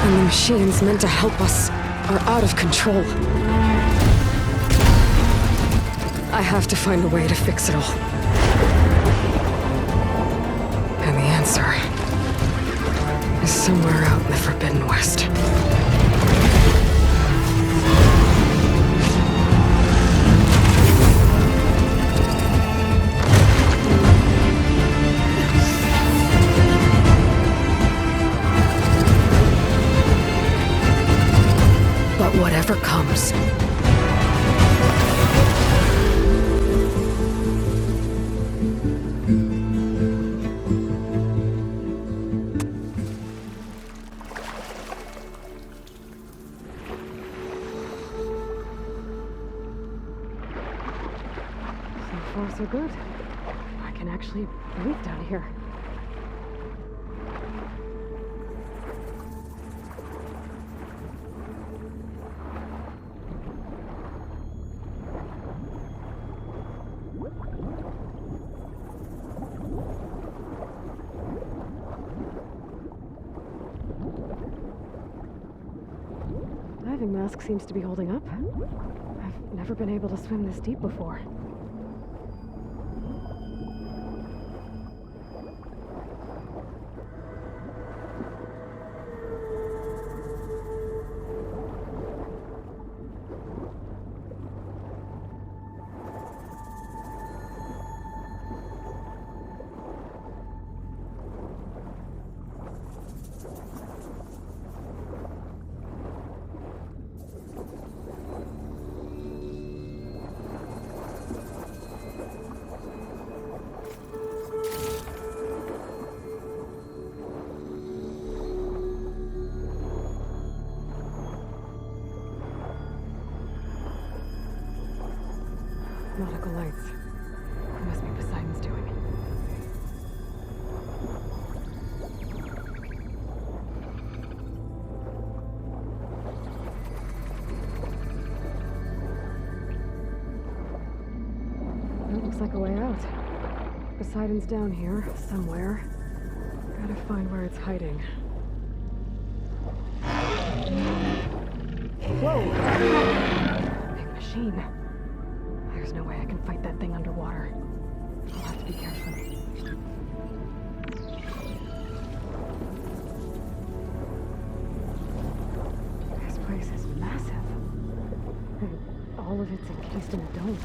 And the machines meant to help us are out of control. I have to find a way to fix it all. And the answer is somewhere out in the Forbidden West. But whatever comes, so good. I can actually breathe down here. Diving mask seems to be holding up. I've never been able to swim this deep before. Nautical lights. It must be Poseidon's doing. That looks like a way out. Poseidon's down here, somewhere. Gotta find where it's hiding. Whoa! Big machine. There's no way I can fight that thing underwater. I'll have to be careful. This place is massive. And all of it's encased in a dome.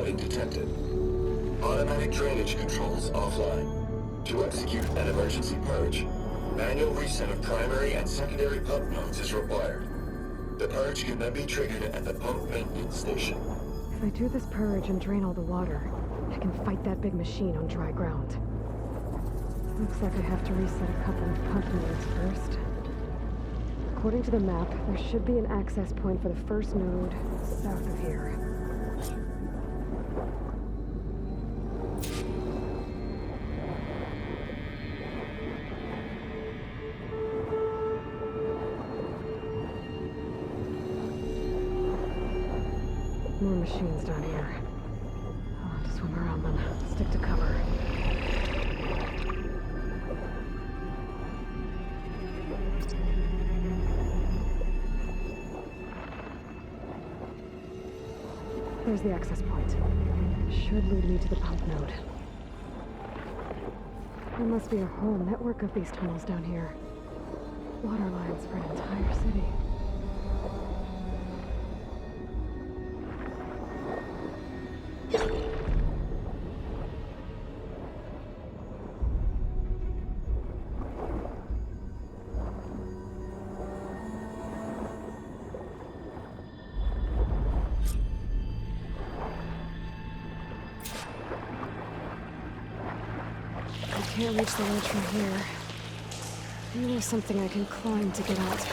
loading detected. Automatic drainage controls offline. To execute an emergency purge, manual reset of primary and secondary pump nodes is required. The purge can then be triggered at the pump maintenance station. If I do this purge and drain all the water, I can fight that big machine on dry ground. Looks like I have to reset a couple of pump nodes first. According to the map, there should be an access point for the first node south of here. More machines down here. I'll have to swim around them. Stick to cover. There's the access point. Should lead me to the pump node. There must be a whole network of these tunnels down here. Water lines for an entire city. I can't reach the ledge from here. Maybe there's something I can climb to get out.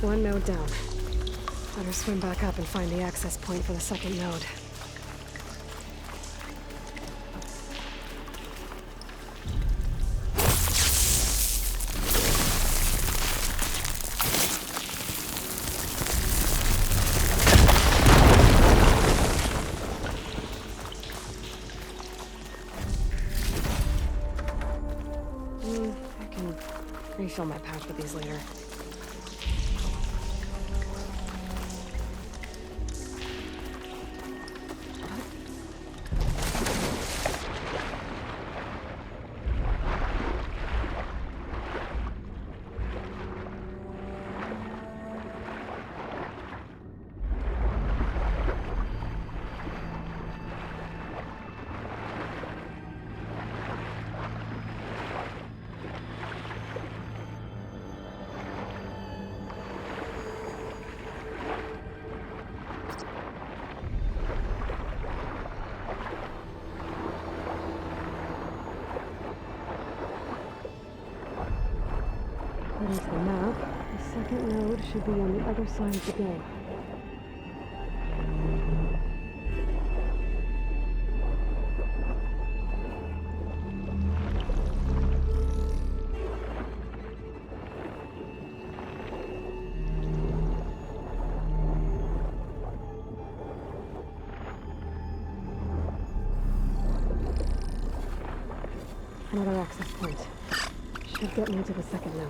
One node down. Better swim back up and find the access point for the second node. I can refill my pouch with these later. According to the map, the second node should be on the other side of the gate. Another access point. Should get me to the second node.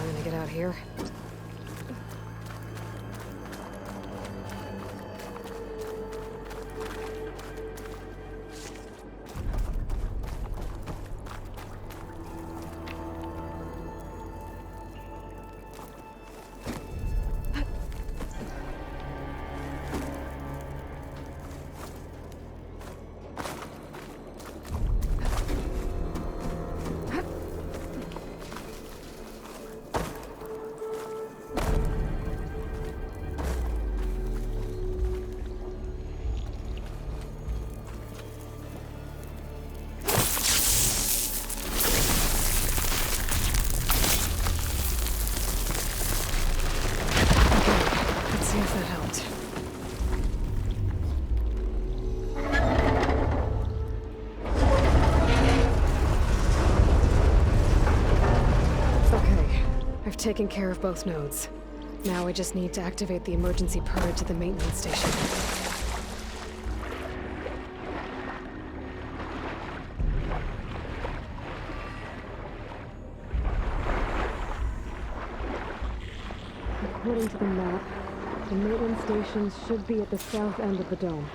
trying to get out here? Taking care of both nodes. Now I just need to activate the emergency purge at the maintenance station. According to the map, the maintenance stations should be at the south end of the dome.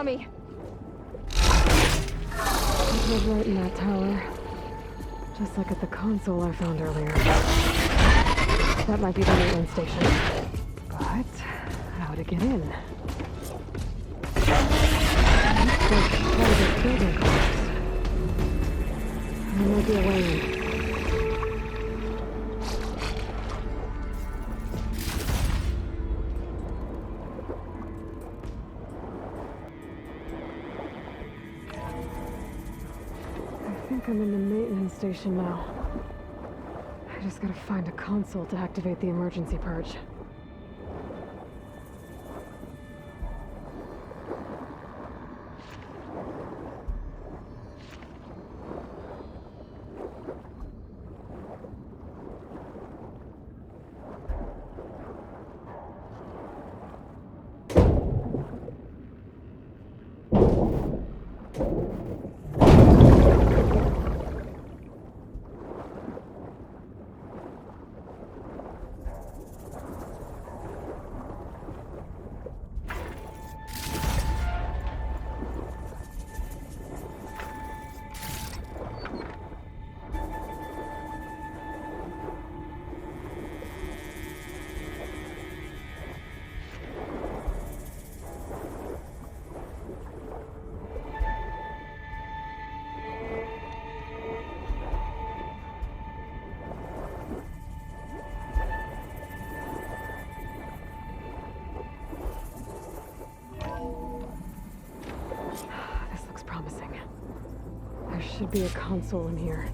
Me. It was right in that tower. Just like at the console I found earlier. That might be the maintenance station. But how to get in? Looks like part of this building collapsed. There might be a way in. I'm in the maintenance station now. I just gotta find a console to activate the emergency purge. There should be a console in here.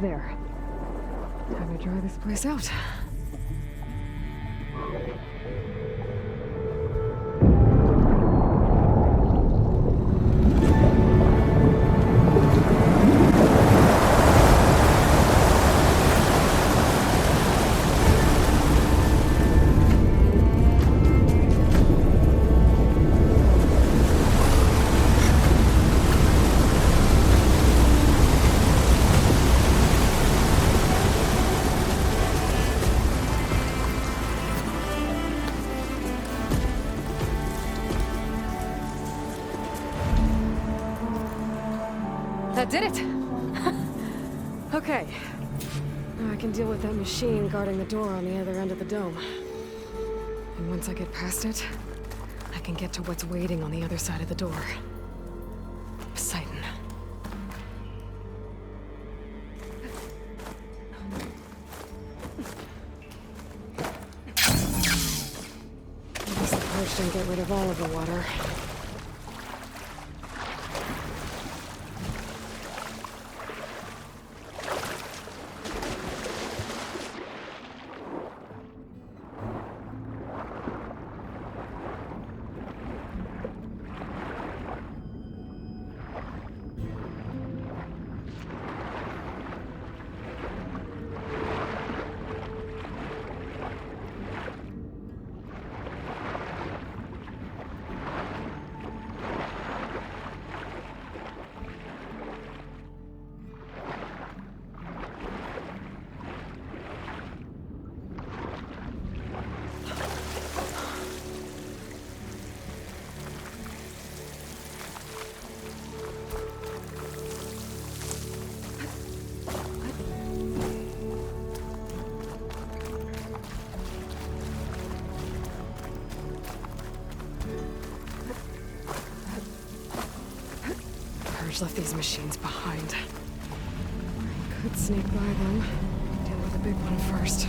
There. Time to dry this place out. That did it! Okay. Now I can deal with that machine guarding the door on the other end of the dome. And once I get past it, I can get to what's waiting on the other side of the door. Poseidon. At least the purge didn't get rid of all of the water. Sarge left these machines behind. I could sneak by them. Deal with the big one first.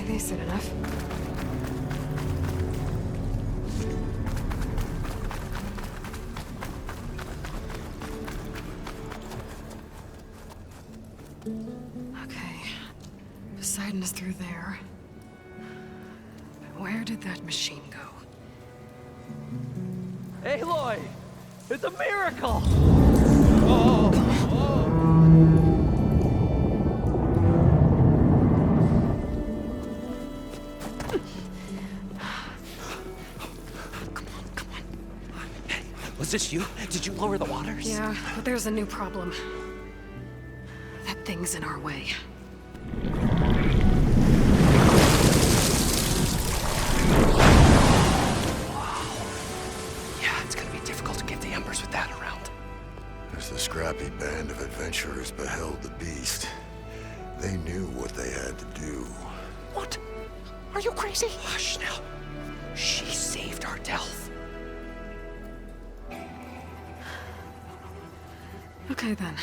Decent enough. Okay. Poseidon is through there. But where did that machine go? Aloy! It's a miracle! Was this you? Did you lower the waters? Yeah, but there's a new problem. That thing's in our way. Yeah, it's gonna be difficult to get the Embers with that around. As the scrappy band of adventurers beheld the beast, they knew what they had to do. What? Are you crazy? Hush now. She saved our Delph. Okay then.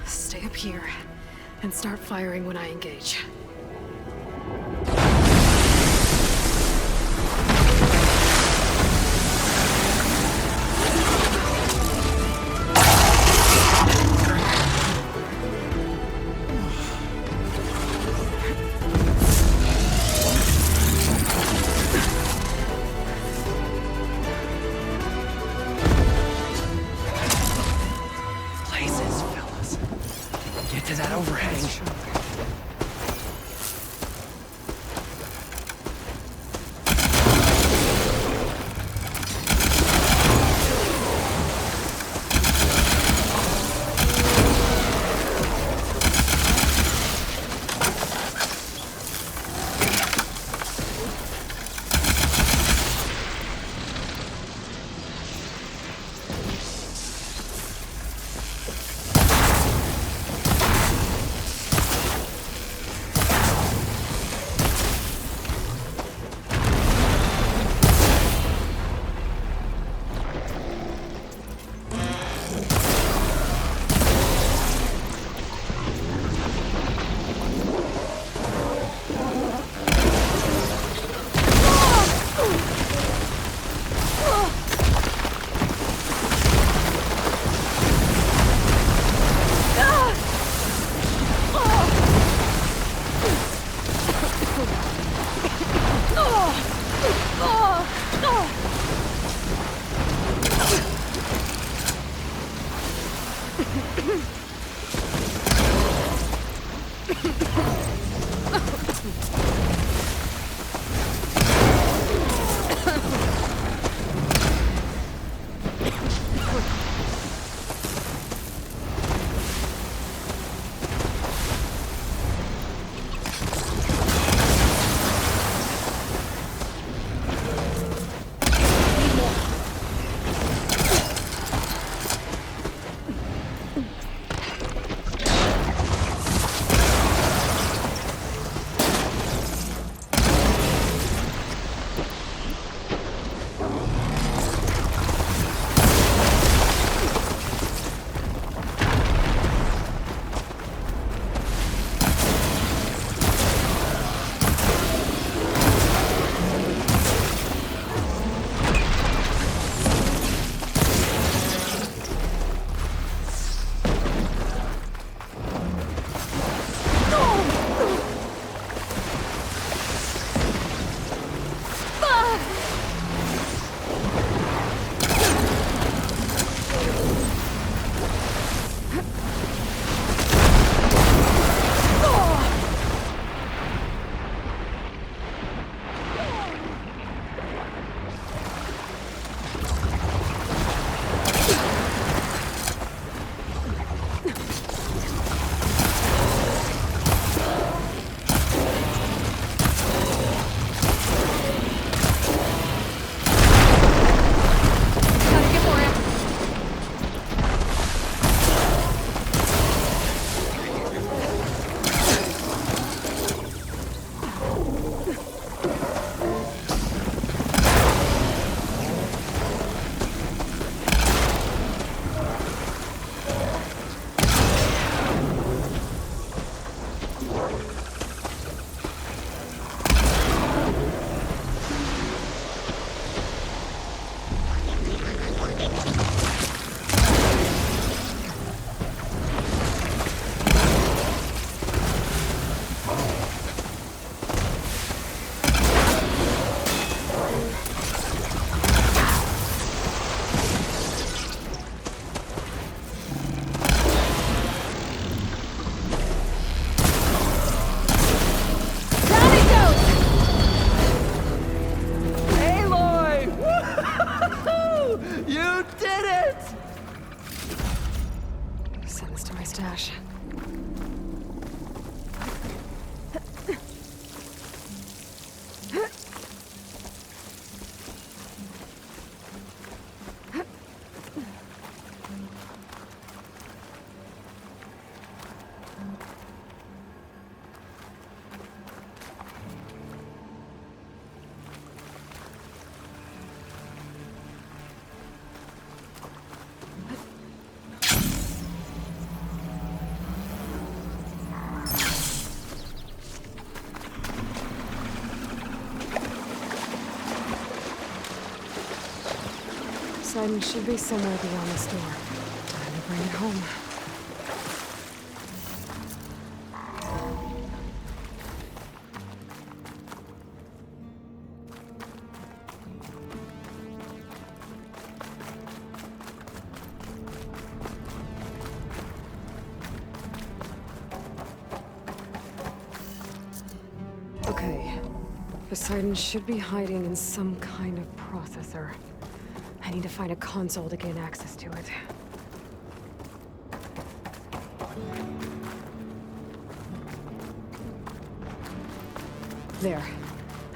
Stay up here and start firing when I engage. Places, fellas. Get to that overhang. Poseidon should be somewhere beyond this door. Time to bring it home. Okay. Poseidon should be hiding in some kind of processor. I need to find a console to gain access to it. There.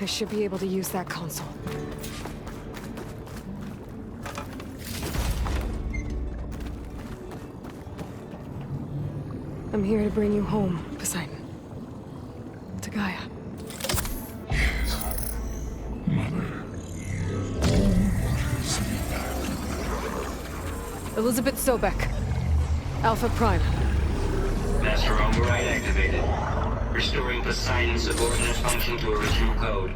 I should be able to use that console. I'm here to bring you home, Poseidon. To Gaia. Elizabeth Sobek. Alpha Prime. Master override activated. Restoring Poseidon's subordinate function to original code.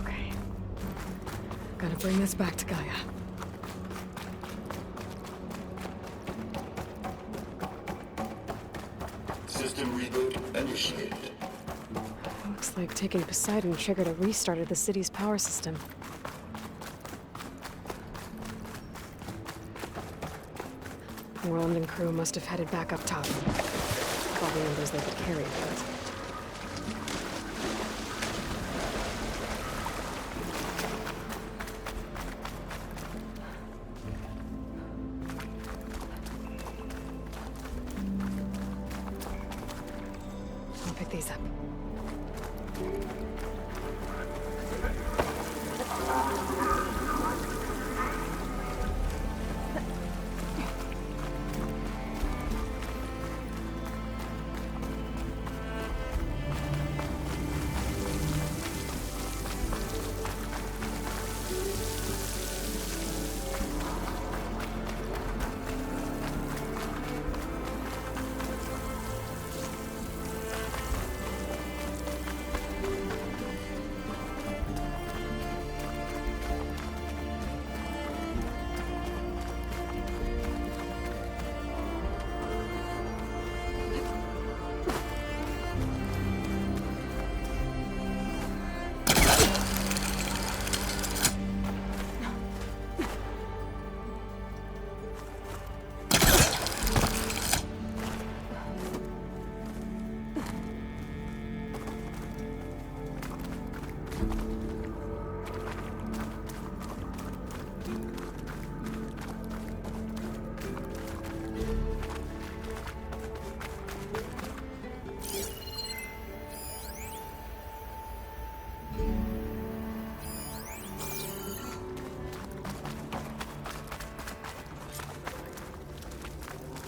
Okay. Gotta bring this back to Gaia. System reboot initiated. Looks like taking Poseidon triggered a restart of the city's power system. Moreland and crew must have headed back up top. All the numbers they could carry, but... I'll pick these up.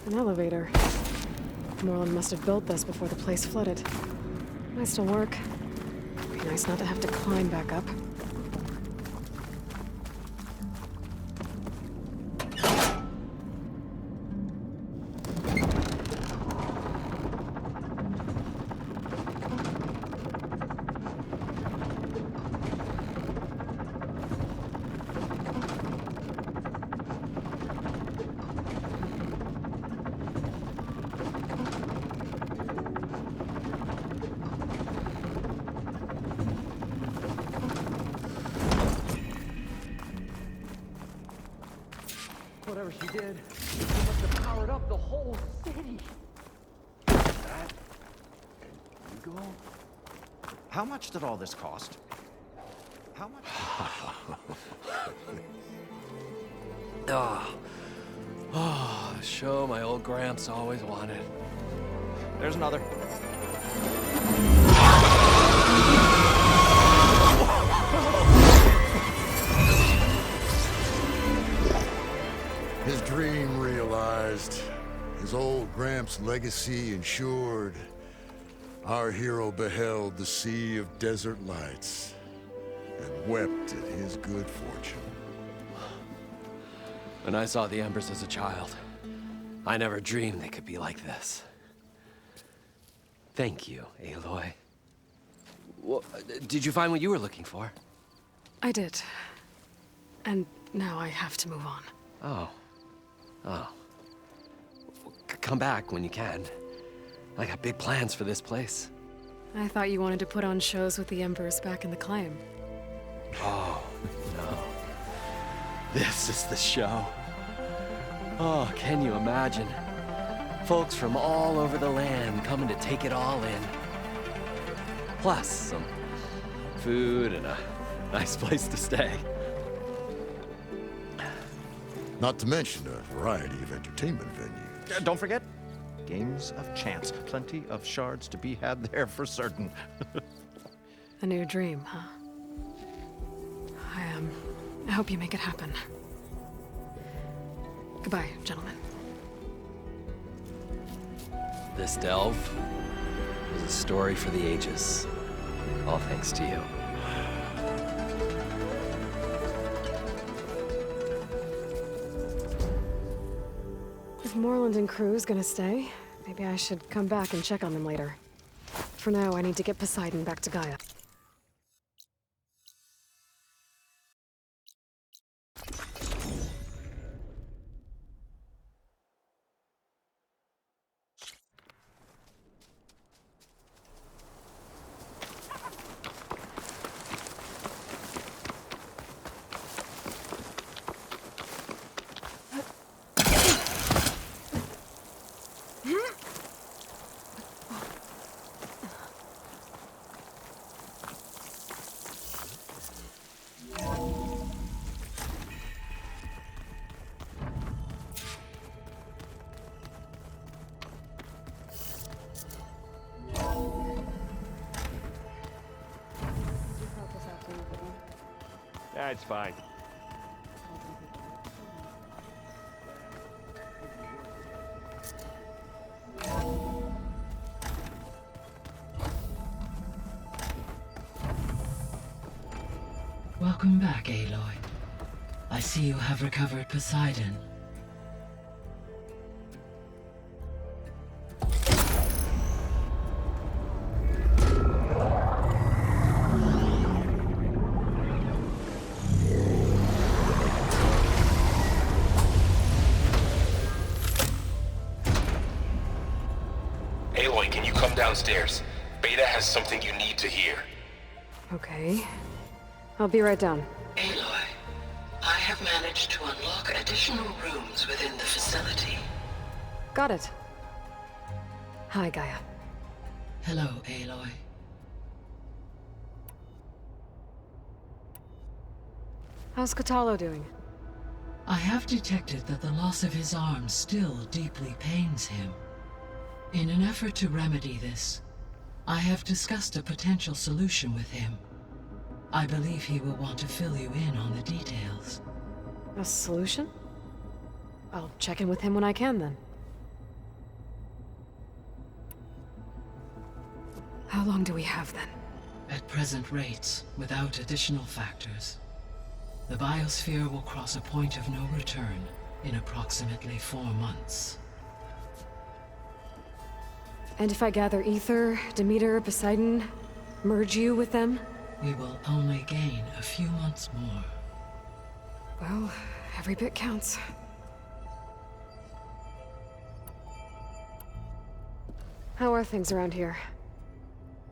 An elevator. Moreland must have built this before the place flooded. Might still work. Be nice not to have to climb back up. Whatever she did, she must have powered up the whole city. That and Hugo? How much did all this cost? How much? Oh, the show my old Gramps always wanted. There's another. His dream realized. His old Gramps' legacy ensured. Our hero beheld the sea of desert lights and wept at his good fortune. When I saw the Embers as a child, I never dreamed they could be like this. Thank you, Aloy. Well, did you find what you were looking for? I did. And now I have to move on. Oh. Oh. Come back when you can. I got big plans for this place. I thought you wanted to put on shows with the Embers back in the Claim. Oh, no. This is the show. Oh, can you imagine? Folks from all over the land coming to take it all in. Plus, some food and a nice place to stay. Not to mention a variety of entertainment venues. Don't forget, games of chance. Plenty of shards to be had there for certain. A new dream, huh? I hope you make it happen. Goodbye, gentlemen. This delve is a story for the ages. All thanks to you. If Moreland and crew's gonna stay, maybe I should come back and check on them later. For now, I need to get Poseidon back to Gaia. Yeah, it's fine. Welcome back, Aloy. I see you have recovered Poseidon. Aloy, can you come downstairs? Beta has something you need to hear. Okay. I'll be right down. Aloy, I have managed to unlock additional rooms within the facility. Got it. Hi, Gaia. Hello, Aloy. How's Kotallo doing? I have detected that the loss of his arm still deeply pains him. In an effort to remedy this, I have discussed a potential solution with him. I believe he will want to fill you in on the details. A solution? I'll check in with him when I can, then. How long do we have, then? At present rates, without additional factors, the biosphere will cross a point of no return in approximately 4 months. And if I gather Ether, Demeter, Poseidon, merge you with them? We will only gain a few months more. Well, every bit counts. How are things around here?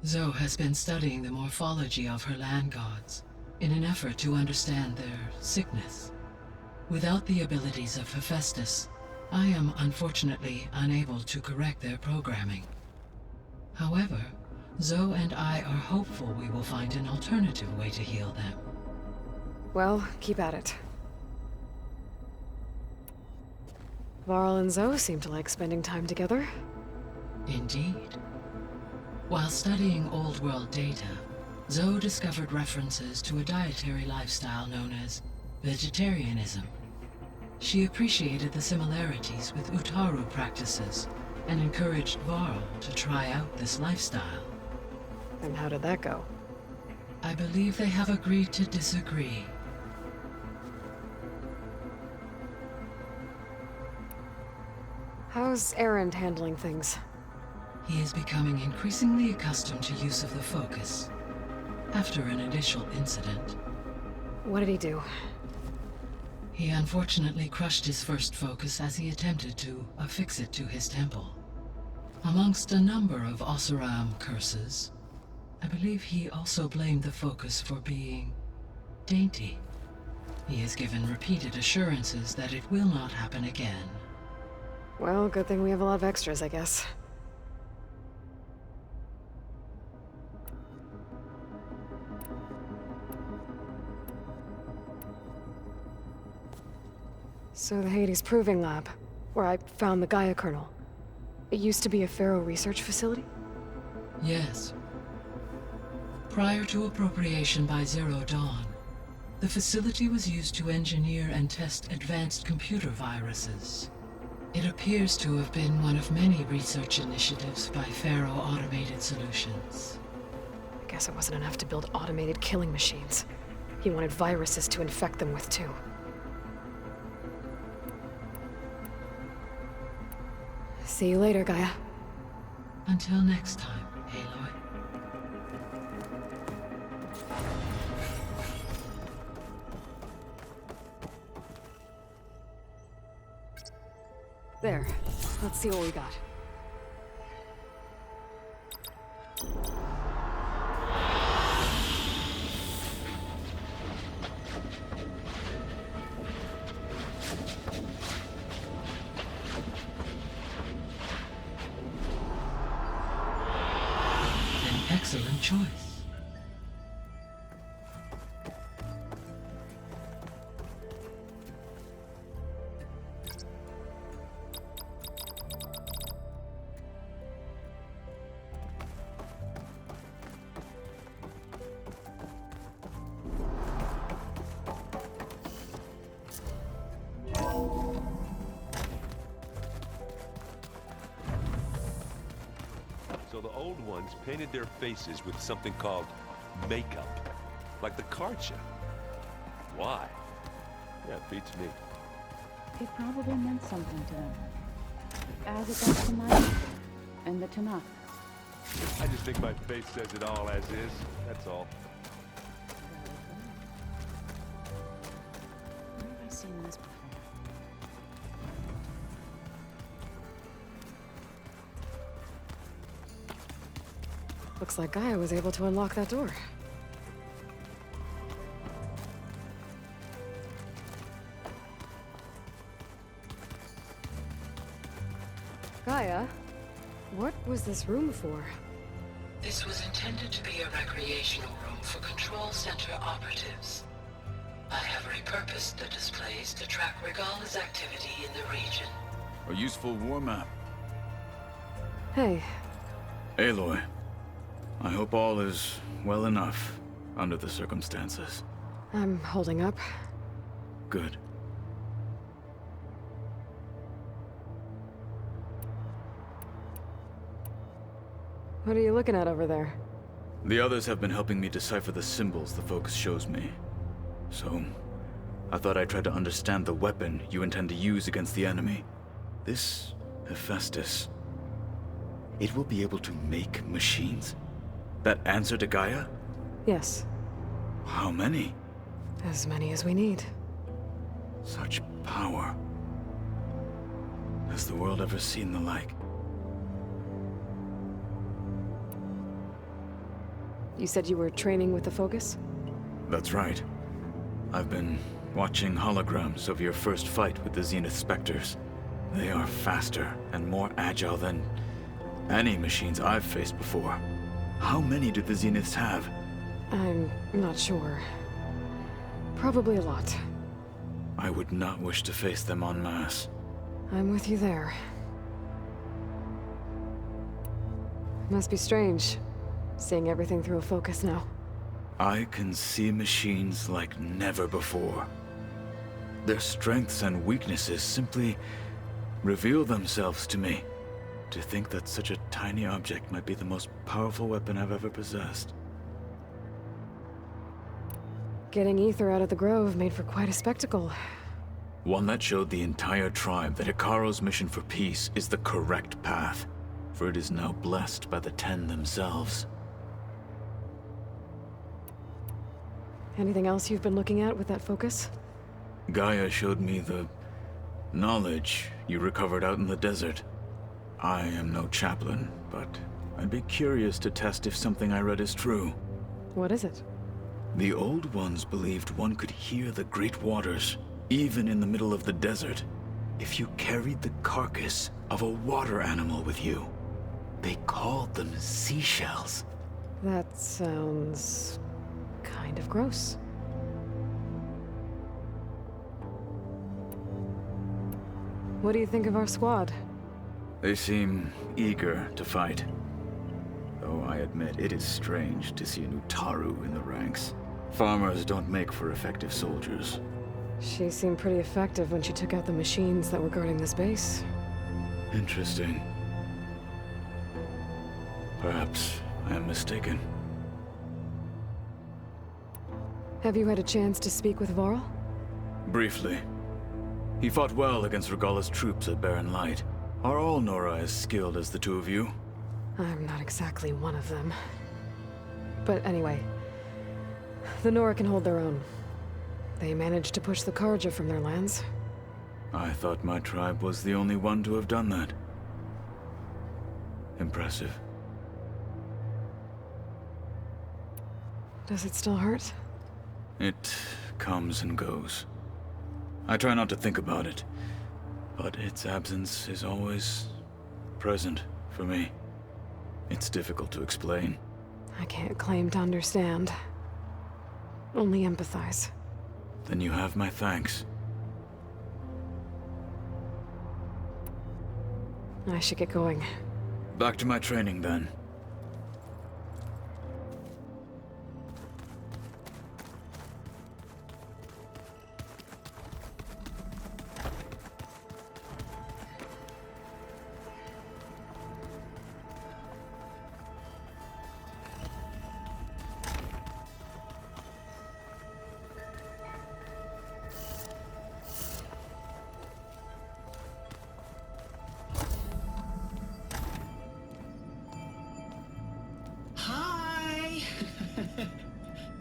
Zoe has been studying the morphology of her land gods in an effort to understand their sickness. Without the abilities of Hephaestus, I am unfortunately unable to correct their programming. However, Zoe and I are hopeful we will find an alternative way to heal them. Well, keep at it. Varl and Zoe seem to like spending time together. Indeed. While studying Old World data, Zoe discovered references to a dietary lifestyle known as vegetarianism. She appreciated the similarities with Utaru practices and encouraged Varl to try out this lifestyle. And how did that go? I believe they have agreed to disagree. How's Erend handling things? He is becoming increasingly accustomed to use of the focus, after an initial incident. What did he do? He unfortunately crushed his first focus as he attempted to affix it to his temple. Amongst a number of Oseram curses, I believe he also blamed the focus for being dainty. He has given repeated assurances that it will not happen again. Well, good thing we have a lot of extras, I guess. So the Hades Proving Lab, where I found the Gaia kernel. It used to be a Pharaoh research facility? Yes. Prior to appropriation by Zero Dawn, the facility was used to engineer and test advanced computer viruses. It appears to have been one of many research initiatives by Pharaoh Automated Solutions. I guess it wasn't enough to build automated killing machines. He wanted viruses to infect them with, too. See you later, Gaia. Until next time, Aloy. There. Let's see what we got. An excellent choice. So the old ones painted their faces with something called makeup, like the card show. Why? Yeah, it beats me. It probably meant something to them, as it does to mine and the Tanakh. I just think my face says it all as is, that's all. Where have I seen this before? Looks like Gaia was able to unlock that door. Gaia, what was this room for? This was intended to be a recreational room for Control Center operatives. I have repurposed the displays to track Regala's activity in the region. A useful war map. Hey. Aloy, I hope all is well enough under the circumstances. I'm holding up. Good. What are you looking at over there? The others have been helping me decipher the symbols the Focus shows me. So, I thought I'd try to understand the weapon you intend to use against the enemy. This Hephaestus, it will be able to make machines? That answer to Gaia? Yes. How many? As many as we need. Such power. Has the world ever seen the like? You said you were training with the Focus? That's right. I've been watching holograms of your first fight with the Zenith Spectres. They are faster and more agile than any machines I've faced before. How many do the Zeniths have? I'm not sure. Probably a lot. I would not wish to face them en masse. I'm with you there. Must be strange, seeing everything through a Focus now. I can see machines like never before. Their strengths and weaknesses simply reveal themselves to me. To think that such a tiny object might be the most powerful weapon I've ever possessed. Getting Ether out of the Grove made for quite a spectacle. One that showed the entire tribe that Hekarro's mission for peace is the correct path, for it is now blessed by the Ten themselves. Anything else you've been looking at with that focus? Gaia showed me the knowledge you recovered out in the desert. I am no chaplain, but I'd be curious to test if something I read is true. What is it? The Old Ones believed one could hear the great waters, even in the middle of the desert, if you carried the carcass of a water animal with you. They called them seashells. That sounds kind of gross. What do you think of our squad? They seem eager to fight. Though I admit it is strange to see an Utaru in the ranks. Farmers don't make for effective soldiers. She seemed pretty effective when she took out the machines that were guarding this base. Interesting. Perhaps I am mistaken. Have you had a chance to speak with Varl? Briefly. He fought well against Regalla's troops at Barren Light. Are all Nora as skilled as the two of you? I'm not exactly one of them. But anyway, the Nora can hold their own. They managed to push the Carja from their lands. I thought my tribe was the only one to have done that. Impressive. Does it still hurt? It comes and goes. I try not to think about it, but its absence is always present for me. It's difficult to explain. I can't claim to understand. Only empathize. Then you have my thanks. I should get going. Back to my training, then.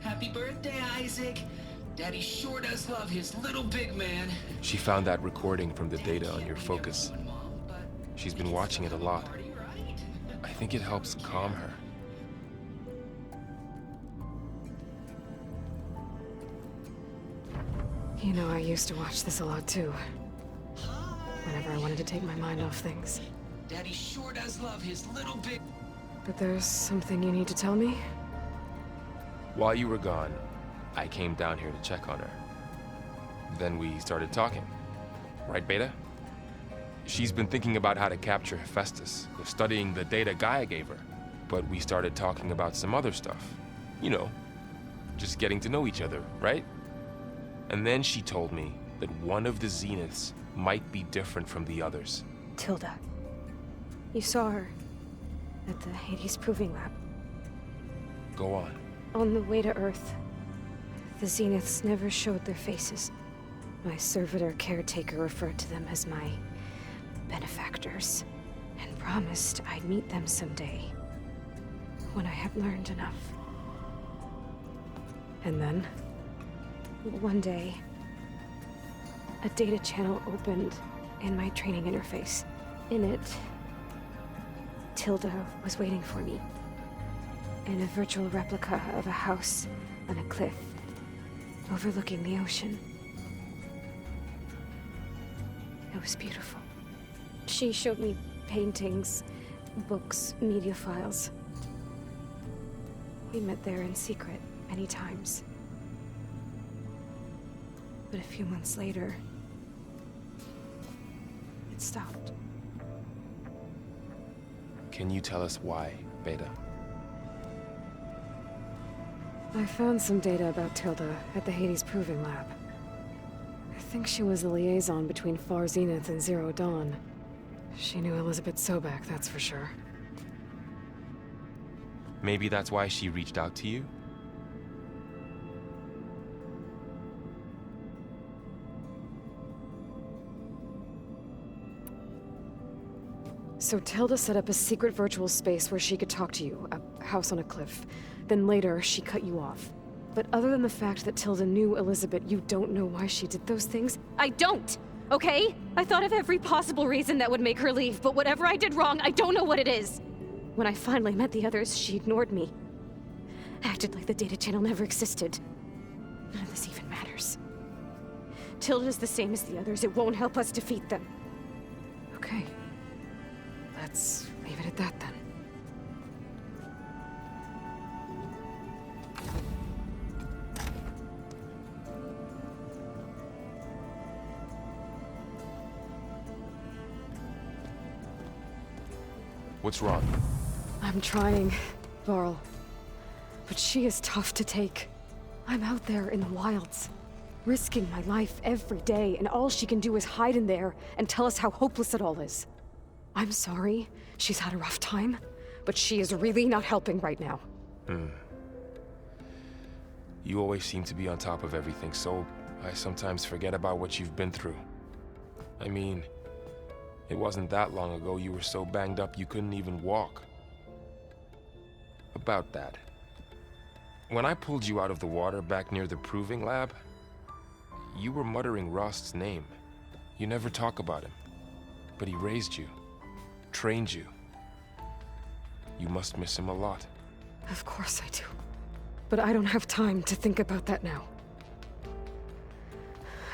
Happy birthday, Isaac. Daddy sure does love his little big man. She found that recording from the data on your focus. She's been watching it a lot. I think it helps calm her. You know, I used to watch this a lot too. Whenever I wanted to take my mind off things. Daddy sure does love his little big... But there's something you need to tell me? While you were gone, I came down here to check on her. Then we started talking. Right, Beta? She's been thinking about how to capture Hephaestus, studying the data Gaia gave her. But we started talking about some other stuff. You know, just getting to know each other, right? And then she told me that one of the Zeniths might be different from the others. Tilda. You saw her at the Hades Proving Lab. Go on. On the way to Earth, the Zeniths never showed their faces. My servitor caretaker referred to them as my benefactors, and promised I'd meet them someday, when I had learned enough. And then? One day, a data channel opened in my training interface. In it, Tilda was waiting for me. In a virtual replica of a house on a cliff, overlooking the ocean. It was beautiful. She showed me paintings, books, media files. We met there in secret many times. But a few months later, it stopped. Can you tell us why, Beta? I found some data about Tilda at the Hades Proving Lab. I think she was the liaison between Far Zenith and Zero Dawn. She knew Elizabeth Sobek, that's for sure. Maybe that's why she reached out to you? So Tilda set up a secret virtual space where she could talk to you, a house on a cliff. Then later, she cut you off. But other than the fact that Tilda knew Elizabeth, you don't know why she did those things? I don't! Okay? I thought of every possible reason that would make her leave, but whatever I did wrong, I don't know what it is. When I finally met the others, she ignored me. Acted like the data channel never existed. None of this even matters. Tilda's the same as the others. It won't help us defeat them. Okay. Let's leave it at that then. What's wrong? I'm trying, Varl. But she is tough to take. I'm out there in the wilds, risking my life every day, and all she can do is hide in there and tell us how hopeless it all is. I'm sorry, she's had a rough time, but she is really not helping right now. You always seem to be on top of everything, so I sometimes forget about what you've been through. I mean, it wasn't that long ago you were so banged up you couldn't even walk. About that. When I pulled you out of the water back near the proving lab, you were muttering Rost's name. You never talk about him. But he raised you, trained you. You must miss him a lot. Of course I do. But I don't have time to think about that now.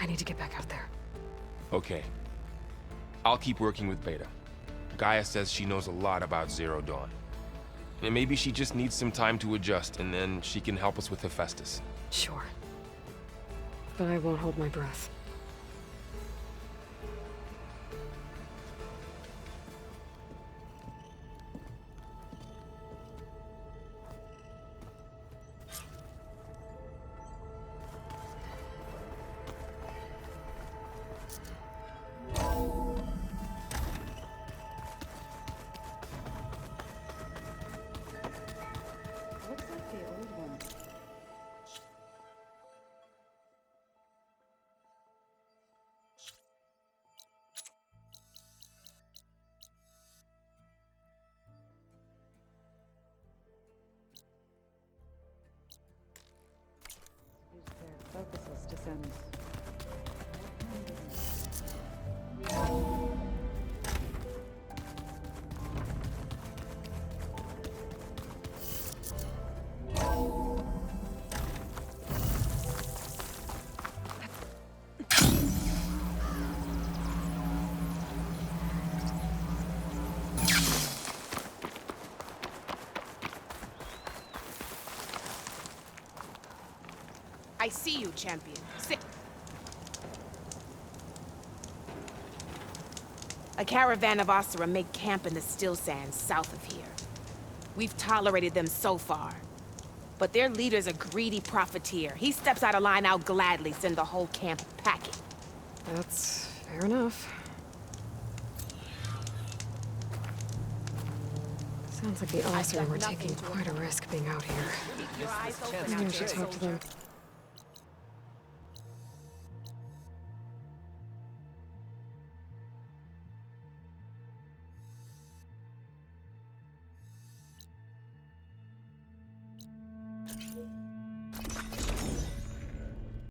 I need to get back out there. Okay. I'll keep working with Beta. Gaia says she knows a lot about Zero Dawn. And maybe she just needs some time to adjust, and then she can help us with Hephaestus. Sure. But I won't hold my breath. Focuses descends. I see you, champion. Sit. A caravan of Asura make camp in the still sands south of here. We've tolerated them so far. But their leader's a greedy profiteer. He steps out of line, I'll gladly send the whole camp packing. That's fair enough. Sounds like the Asura were taking quite a risk being out here. Maybe I should talk to them.